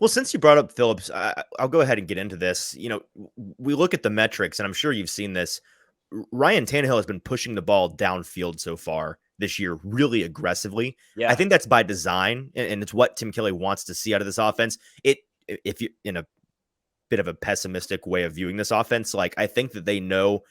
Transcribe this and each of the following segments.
Well, since you brought up Phillips, I'll go ahead and get into this. We look at the metrics, and I'm sure you've seen this. Ryan Tannehill has been pushing the ball downfield so far this year really aggressively. I Yeah. think that's by design, and it's what Tim Kelly wants to see out of this offense. If you in a bit of a pessimistic way of viewing this offense, like I think that they know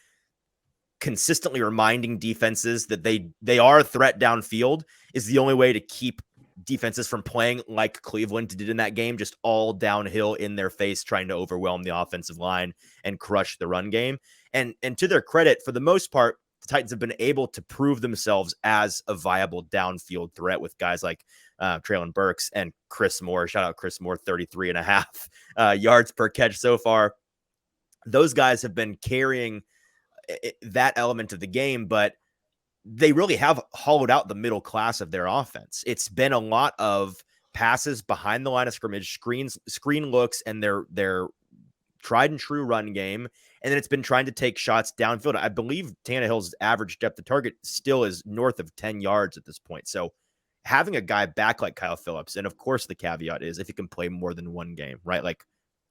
consistently reminding defenses that they are a threat downfield is the only way to keep defenses from playing like Cleveland did in that game, just all downhill in their face, trying to overwhelm the offensive line and crush the run game. And to their credit, for the most part, the Titans have been able to prove themselves as a viable downfield threat with guys like Traylon Burks and Chris Moore. Shout out Chris Moore, 33 and a half yards per catch so far. Those guys have been carrying that element of the game, but they really have hollowed out the middle class of their offense. It's been a lot of passes behind the line of scrimmage, screen looks, and their tried and true run game. And then it's been trying to take shots downfield. I believe Tannehill's average depth of target still is north of 10 yards at this point. So having a guy back like Kyle Phillips, and of course the caveat is if he can play more than one game, right? Like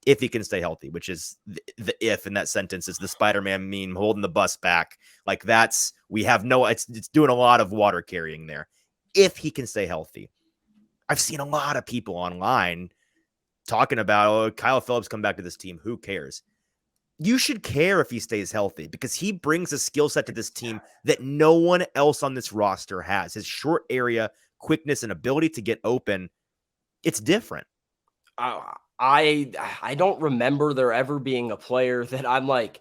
if he can stay healthy, which is the if in that sentence is the Spider-Man meme holding the bus back. Like it's doing a lot of water carrying there. If he can stay healthy. I've seen a lot of people online talking about, Kyle Phillips come back to this team. Who cares? You should care if he stays healthy because he brings a skill set to this team that no one else on this roster has. His short area quickness and ability to get open. It's different. I don't remember there ever being a player that I'm like,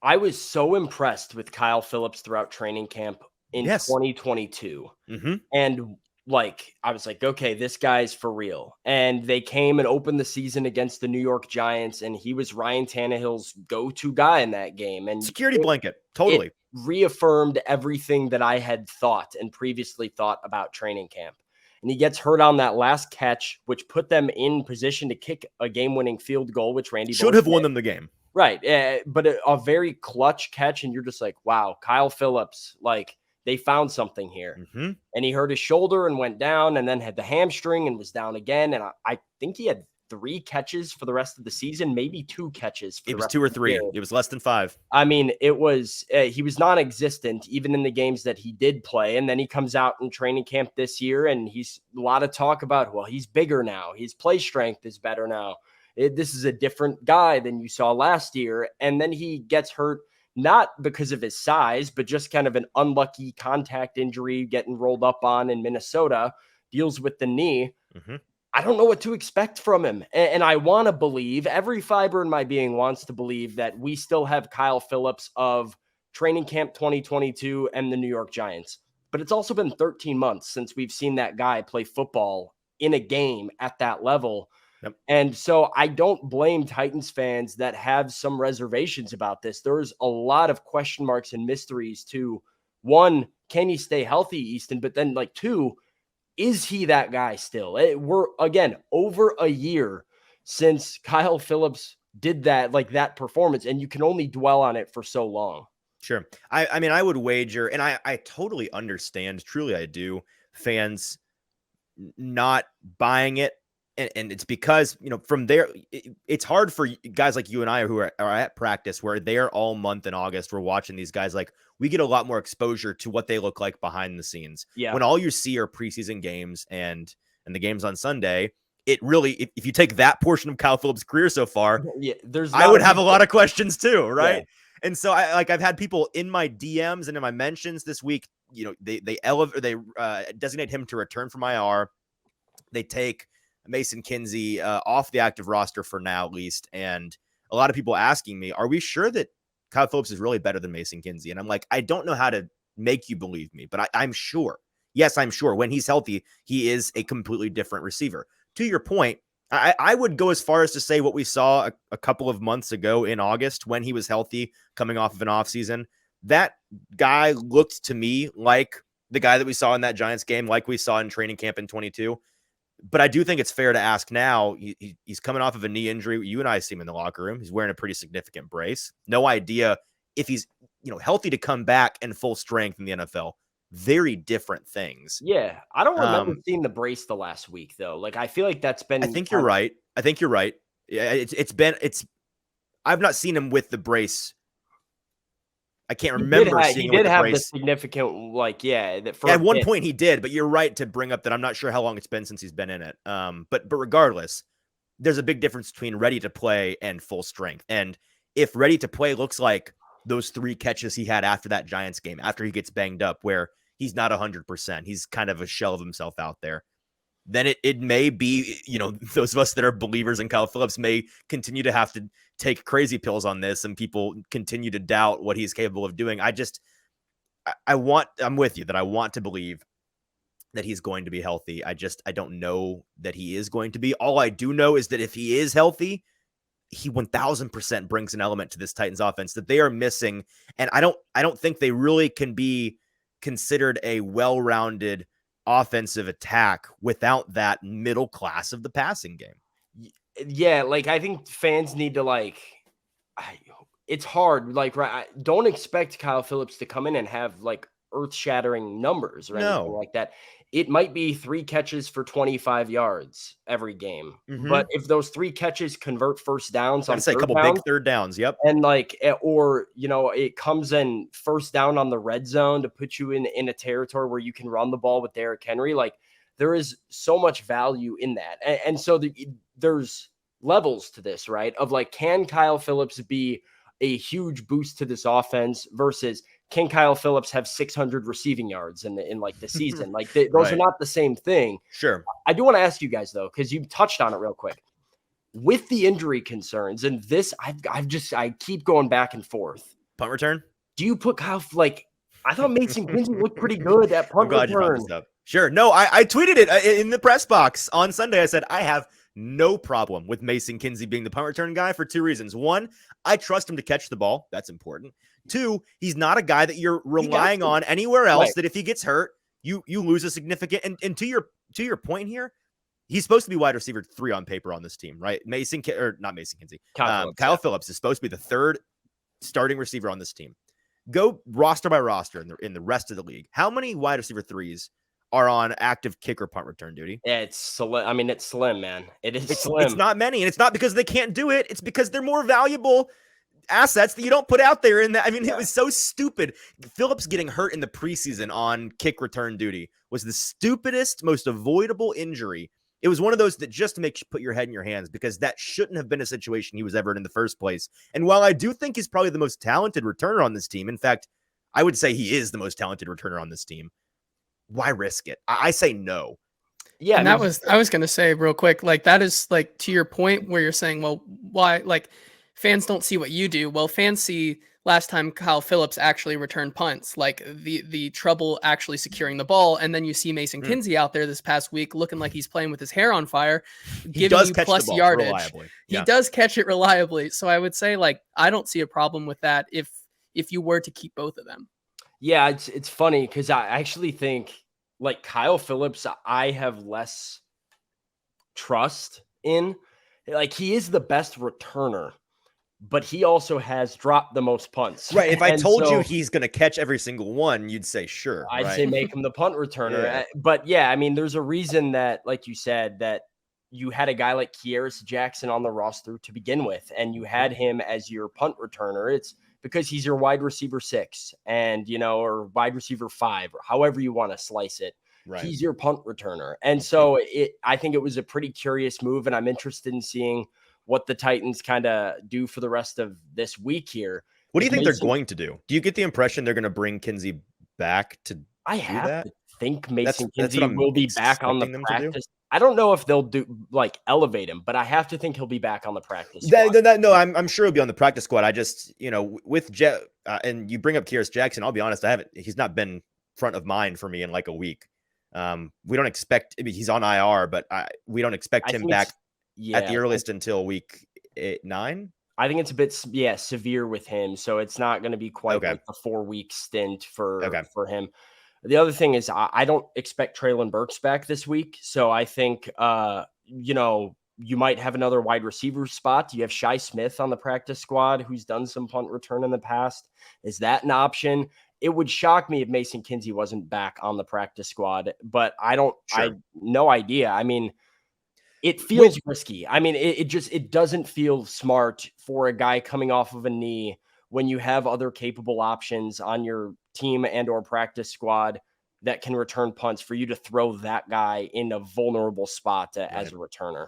I was so impressed with Kyle Phillips throughout training camp in 2022. Mm-hmm. And like, I was like, okay, this guy's for real. And they came and opened the season against the New York Giants, and he was Ryan Tannehill's go-to guy in that game. And security blanket, totally. It reaffirmed everything that I had thought and previously thought about training camp. And he gets hurt on that last catch, which put them in position to kick a game-winning field goal, which Randy should have won them the game. Right. But a very clutch catch, and you're just like, wow, Kyle Phillips, like, they found something here. Mm-hmm. And he hurt his shoulder and went down and then had the hamstring and was down again. And I think he had 3 catches for the rest of the season, maybe 2 catches. It was 2 or 3. It was less than 5. I mean, it was he was non-existent even in the games that he did play. And then he comes out in training camp this year, and he's a lot of talk about, well, he's bigger now. His play strength is better now. This is a different guy than you saw last year. And then he gets hurt, not because of his size, but just kind of an unlucky contact injury getting rolled up on in Minnesota, deals with the knee. Mm-hmm. I don't know what to expect from him. And I want to believe, every fiber in my being wants to believe that we still have Kyle Phillips of training camp 2022 and the New York Giants. But it's also been 13 months since we've seen that guy play football in a game at that level. Yep. And so I don't blame Titans fans that have some reservations about this. There's a lot of question marks and mysteries to, one, can he stay healthy, Easton? But then, like, 2, is he that guy still? We're, again, over a year since Kyle Phillips did that performance, and you can only dwell on it for so long. Sure. I mean, I would wager, and I totally understand, truly I do, fans not buying it. And it's because, from there, it's hard for guys like you and I who are at practice where they're all month in August. We're watching these guys, like, we get a lot more exposure to what they look like behind the scenes. Yeah. When all you see are preseason games and the games on Sunday, it really, if you take that portion of Kyle Phillips' career so far, I would have a lot of questions too, right? Yeah. And so I've had people in my DMs and in my mentions this week, they designate him to return from IR. They take Mason Kinsey off the active roster for now, at least. And a lot of people asking me, are we sure that Kyle Phillips is really better than Mason Kinsey? And I'm like, I don't know how to make you believe me, but I'm sure. Yes, I'm sure when he's healthy, he is a completely different receiver. To your point, I would go as far as to say what we saw a couple of months ago in August when he was healthy coming off of an offseason. That guy looked to me like the guy that we saw in that Giants game, like we saw in training camp in 22. But I do think it's fair to ask now, he's coming off of a knee injury. You and I see him in the locker room. He's wearing a pretty significant brace. No idea if he's, healthy to come back in full strength in the NFL. very different things. Yeah, I don't remember seeing the brace the last week though. Like I feel like that's been. I think you're right. Yeah, I've not seen him with the brace. I can't remember seeing him with the have the brace. significant, like, that for At one point he did, but you're right to bring up that I'm not sure how long it's been since he's been in it. But regardless, there's a big difference between ready to play and full strength. And if ready to play looks like those 3 catches he had after that Giants game, after he gets banged up, where he's not 100%, he's kind of a shell of himself out there, then it may be, those of us that are believers in Kyle Phillips may continue to have to take crazy pills on this, and people continue to doubt what he's capable of doing. I'm with you that I want to believe that he's going to be healthy. I don't know that he is going to be. All I do know is that if he is healthy, he 1000% brings an element to this Titans offense that they are missing. And I don't think they really can be considered a well-rounded offensive attack without that middle class of the passing game. Yeah, like I think fans need to it's hard. Like, right, don't expect Kyle Phillips to come in and have like earth-shattering numbers or anything like that. It might be 3 catches for 25 yards every game. Mm-hmm. But if those 3 catches convert first downs on a couple big third downs, yep. And it comes in first down on the red zone to put you in a territory where you can run the ball with Derrick Henry. Like, there is so much value in that. And so there's levels to this, right? Of like, can Kyle Phillips be a huge boost to this offense versus can Kyle Phillips have 600 receiving yards in the season? Like those right. are not the same thing. Sure. I do want to ask you guys though, because you touched on it real quick with the injury concerns and this, I keep going back and forth. Punt return. Do you put Kyle, I thought Mason Kinsey looked pretty good at punt return. You brought this up. Sure. No, I tweeted it in the press box on Sunday. I said, I have no problem with Mason Kinsey being the punt return guy for 2 reasons. 1, I trust him to catch the ball. That's important. 2, he's not a guy that you're relying on anywhere else, that if he gets hurt, you lose a significant, and to your point here, he's supposed to be wide receiver 3 on paper on this team, right? Not Mason Kinsey. Kyle Phillips is supposed to be the 3rd starting receiver on this team. Go roster by roster in the rest of the league. How many wide receiver 3s are on active kick or punt return duty? Yeah, it's slim. I mean, it's slim, man. It's slim. It's not many, and it's not because they can't do it. It's because they're more valuable assets that you don't put out there in that. I mean, It was so stupid. Phillips getting hurt in the preseason on kick return duty was the stupidest, most avoidable injury. It was one of those that just makes you put your head in your hands, because that shouldn't have been a situation he was ever in the first place. And while I do think he's probably the most talented returner on this team, in fact, I would say he is the most talented returner on this team, why risk it? I say no. Yeah. And I was going to say real quick, like that is like to your point where you're saying, well, why, like fans don't see what you do. Well, fans see last time Kyle Phillips actually returned punts, like the trouble actually securing the ball. And then you see Mason Kinsey out there this past week looking like he's playing with his hair on fire, giving you plus yardage. Reliably. Yeah. He does catch it reliably. So I would say like, I don't see a problem with that if you were to keep both of them. Yeah, it's funny because I actually think like Kyle Phillips, I have less trust in. Like he is the best returner, but he also has dropped the most punts. Right. If I told you he's going to catch every single one, you'd say sure. I'd say make him the punt returner. Yeah. But yeah, I mean, there's a reason that, like you said, that you had a guy like Kearis Jackson on the roster to begin with, and you had him as your punt returner. It's because he's your wide receiver 6 and, or wide receiver 5, or however you want to slice it. Right. He's your punt returner. And so I think it was a pretty curious move, and I'm interested in seeing what the Titans kind of do for the rest of this week here. What do you think they're going to do? Do you get the impression they're going to bring Kinsey back to to think Mason Kinsey will be back on the practice. I don't know if they'll elevate him, but I have to think he'll be back on the practice squad. No, I'm sure he'll be on the practice squad. I just, with Jet, and you bring up Kearis Jackson, I'll be honest, he's not been front of mind for me in like a week. We don't expect, he's on IR, but we don't expect him back at the earliest until week 9. I think it's a bit, severe with him. So it's not going to be quite like a 4-week stint for him. The other thing is I don't expect Treylon Burks back this week. So I think, you might have another wide receiver spot. You have Shi Smith on the practice squad who's done some punt return in the past. Is that an option? it would shock me if Mason Kinsey wasn't back on the practice squad, but I Sure. no idea. I mean, it feels risky. I mean, it doesn't feel smart for a guy coming off of a knee when you have other capable options on your team and or practice squad that can return punts, for you to throw that guy in a vulnerable spot as a returner.